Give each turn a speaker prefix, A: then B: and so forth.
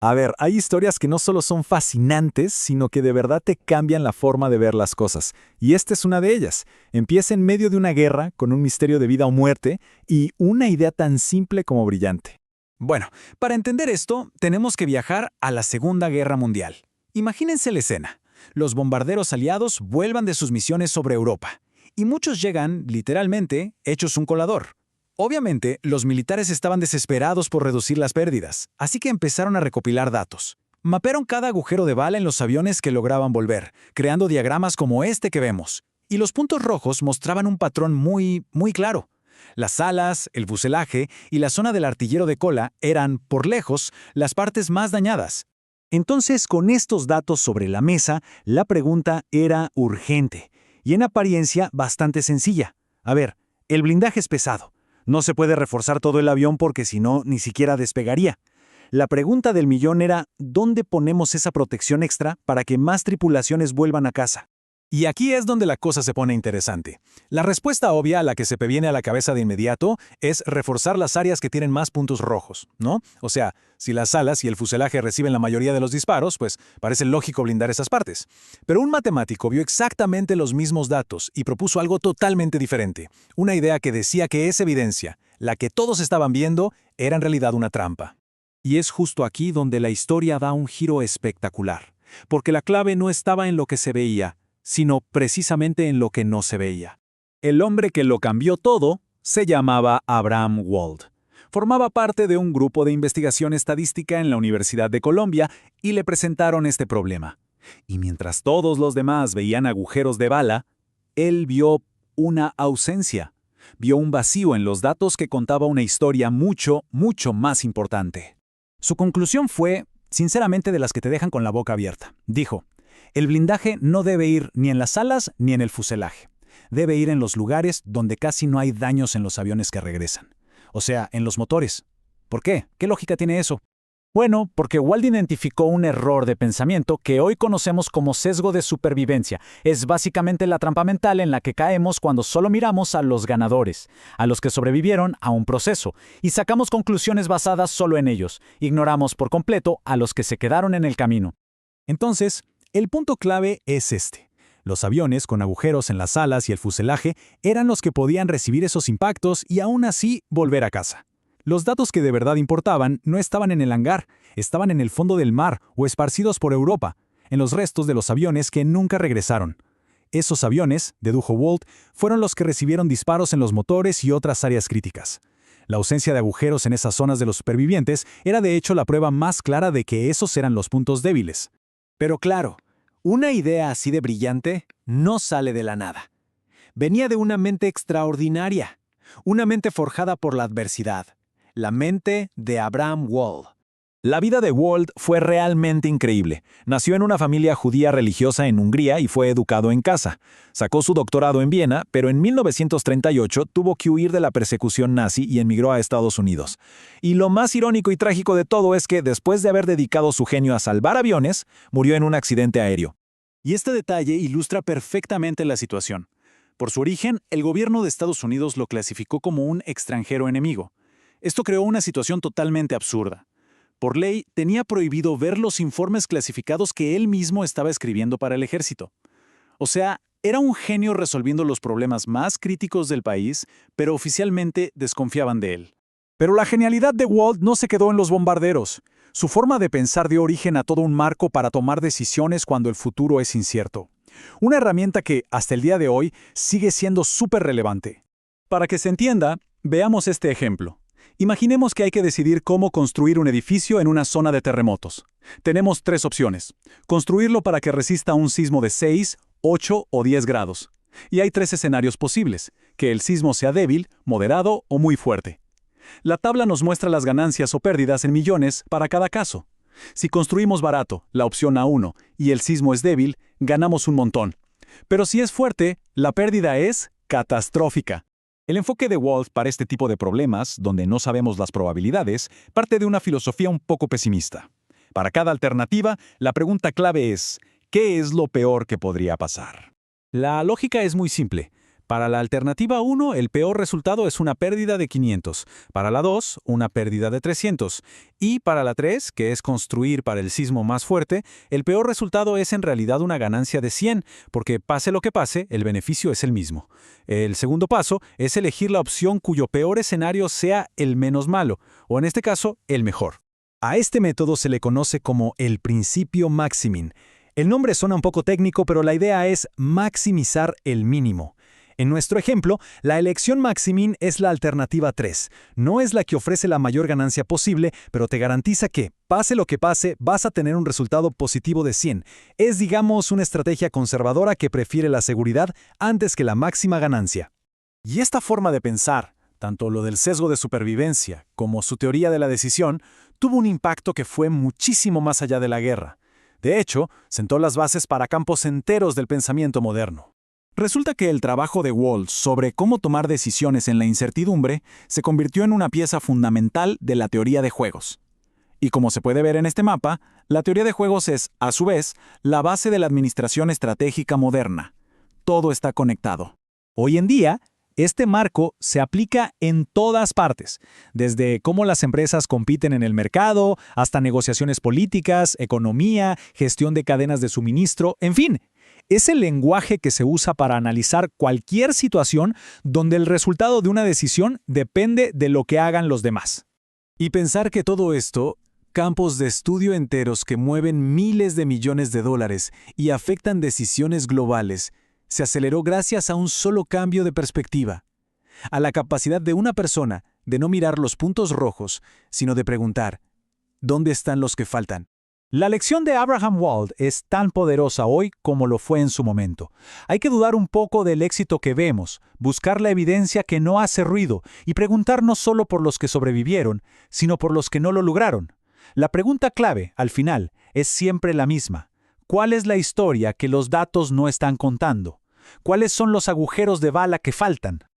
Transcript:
A: A ver, hay historias que no solo son fascinantes, sino que de verdad te cambian la forma de ver las cosas. Y esta es una de ellas. Empieza en medio de una guerra, con un misterio de vida o muerte, y una idea tan simple como brillante.
B: Bueno, para entender esto, tenemos que viajar a la Segunda Guerra Mundial. Imagínense la escena. Los bombarderos aliados vuelvan de sus misiones sobre Europa. Y muchos llegan, literalmente, hechos un colador. Obviamente, los militares estaban desesperados por reducir las pérdidas, así que empezaron a recopilar datos. Mapearon cada agujero de bala en los aviones que lograban volver, creando diagramas como este que vemos. Y los puntos rojos mostraban un patrón muy claro. Las alas, el fuselaje y la zona del artillero de cola eran, por lejos, las partes más dañadas.
C: Entonces, con estos datos sobre la mesa, la pregunta era urgente y en apariencia bastante sencilla. A ver, el blindaje es pesado. No se puede reforzar todo el avión porque si no, ni siquiera despegaría. La pregunta del millón era, ¿dónde ponemos esa protección extra para que más tripulaciones vuelvan a casa?
B: Y aquí es donde la cosa se pone interesante. La respuesta obvia a la que se me viene a la cabeza de inmediato es reforzar las áreas que tienen más puntos rojos, ¿no? O sea, si las alas y el fuselaje reciben la mayoría de los disparos, pues parece lógico blindar esas partes. Pero un matemático vio exactamente los mismos datos y propuso algo totalmente diferente. Una idea que decía que esa evidencia, la que todos estaban viendo, era en realidad una trampa.
C: Y es justo aquí donde la historia da un giro espectacular, porque la clave no estaba en lo que se veía, sino precisamente en lo que no se veía. El hombre que lo cambió todo se llamaba Abraham Wald. Formaba parte de un grupo de investigación estadística en la Universidad de Columbia y le presentaron este problema. Y mientras todos los demás veían agujeros de bala, él vio una ausencia. Vio un vacío en los datos que contaba una historia mucho más importante. Su conclusión fue, sinceramente, de las que te dejan con la boca abierta. Dijo: el blindaje no debe ir ni en las alas ni en el fuselaje. Debe ir en los lugares donde casi no hay daños en los aviones que regresan. O sea, en los motores. ¿Por qué? ¿Qué lógica tiene eso? Bueno, porque Wald identificó un error de pensamiento que hoy conocemos como sesgo de supervivencia. Es básicamente la trampa mental en la que caemos cuando solo miramos a los ganadores, a los que sobrevivieron a un proceso, y sacamos conclusiones basadas solo en ellos. Ignoramos por completo a los que se quedaron en el camino.
B: Entonces, el punto clave es este. Los aviones con agujeros en las alas y el fuselaje eran los que podían recibir esos impactos y aún así volver a casa. Los datos que de verdad importaban no estaban en el hangar, estaban en el fondo del mar o esparcidos por Europa, en los restos de los aviones que nunca regresaron. Esos aviones, dedujo Wald, fueron los que recibieron disparos en los motores y otras áreas críticas. La ausencia de agujeros en esas zonas de los supervivientes era de hecho la prueba más clara de que esos eran los puntos débiles.
C: Pero claro, una idea así de brillante no sale de la nada. Venía de una mente extraordinaria, una mente forjada por la adversidad, la mente de Abraham Wald.
A: La vida de Wald fue realmente increíble. Nació en una familia judía religiosa en Hungría y fue educado en casa. Sacó su doctorado en Viena, pero en 1938 tuvo que huir de la persecución nazi y emigró a Estados Unidos. Y lo más irónico y trágico de todo es que, después de haber dedicado su genio a salvar aviones, murió en un accidente aéreo.
C: Y este detalle ilustra perfectamente la situación. Por su origen, el gobierno de Estados Unidos lo clasificó como un extranjero enemigo. Esto creó una situación totalmente absurda. Por ley, tenía prohibido ver los informes clasificados que él mismo estaba escribiendo para el ejército. O sea, era un genio resolviendo los problemas más críticos del país, pero oficialmente desconfiaban de él.
A: Pero la genialidad de Wald no se quedó en los bombarderos. Su forma de pensar dio origen a todo un marco para tomar decisiones cuando el futuro es incierto. Una herramienta que, hasta el día de hoy, sigue siendo súper relevante. Para que se entienda, veamos este ejemplo. Imaginemos que hay que decidir cómo construir un edificio en una zona de terremotos. Tenemos 3 opciones. Construirlo para que resista un sismo de 6, 8 o 10 grados. Y hay 3 escenarios posibles: que el sismo sea débil, moderado o muy fuerte. La tabla nos muestra las ganancias o pérdidas en millones para cada caso. Si construimos barato, la opción A1, y el sismo es débil, ganamos un montón. Pero si es fuerte, la pérdida es catastrófica. El enfoque de Wald para este tipo de problemas, donde no sabemos las probabilidades, parte de una filosofía un poco pesimista. Para cada alternativa, la pregunta clave es: ¿qué es lo peor que podría pasar? La lógica es muy simple.
B: Para la alternativa 1, el peor resultado es una pérdida de 500. Para la 2, una pérdida de 300. Y para la 3, que es construir para el sismo más fuerte, el peor resultado es en realidad una ganancia de 100, porque pase lo que pase, el beneficio es el mismo. El segundo paso es elegir la opción cuyo peor escenario sea el menos malo, o en este caso, el mejor. A este método se le conoce como el principio Maximin. El nombre suena un poco técnico, pero la idea es maximizar el mínimo. En nuestro ejemplo, la elección Maximin es la alternativa 3. No es la que ofrece la mayor ganancia posible, pero te garantiza que, pase lo que pase, vas a tener un resultado positivo de 100. Es, digamos, una estrategia conservadora que prefiere la seguridad antes que la máxima ganancia. Y esta forma de pensar, tanto lo del sesgo de supervivencia como su teoría de la decisión, tuvo un impacto que fue muchísimo más allá de la guerra. De hecho, sentó las bases para campos enteros del pensamiento moderno. Resulta que el trabajo de Walls sobre cómo tomar decisiones en la incertidumbre se convirtió en una pieza fundamental de la teoría de juegos. Y como se puede ver en este mapa, la teoría de juegos es, a su vez, la base de la administración estratégica moderna. Todo está conectado. Hoy en día, este marco se aplica en todas partes, desde cómo las empresas compiten en el mercado, hasta negociaciones políticas, economía, gestión de cadenas de suministro, en fin. Es el lenguaje que se usa para analizar cualquier situación donde el resultado de una decisión depende de lo que hagan los demás. Y pensar que todo esto, campos de estudio enteros que mueven miles de millones de dólares y afectan decisiones globales, se aceleró gracias a un solo cambio de perspectiva, a la capacidad de una persona de no mirar los puntos rojos, sino de preguntar, ¿dónde están los que faltan? La lección de Abraham Wald es tan poderosa hoy como lo fue en su momento. Hay que dudar un poco del éxito que vemos, buscar la evidencia que no hace ruido y preguntar no solo por los que sobrevivieron, sino por los que no lo lograron. La pregunta clave, al final, es siempre la misma. ¿Cuál es la historia que los datos no están contando? ¿Cuáles son los agujeros de bala que faltan?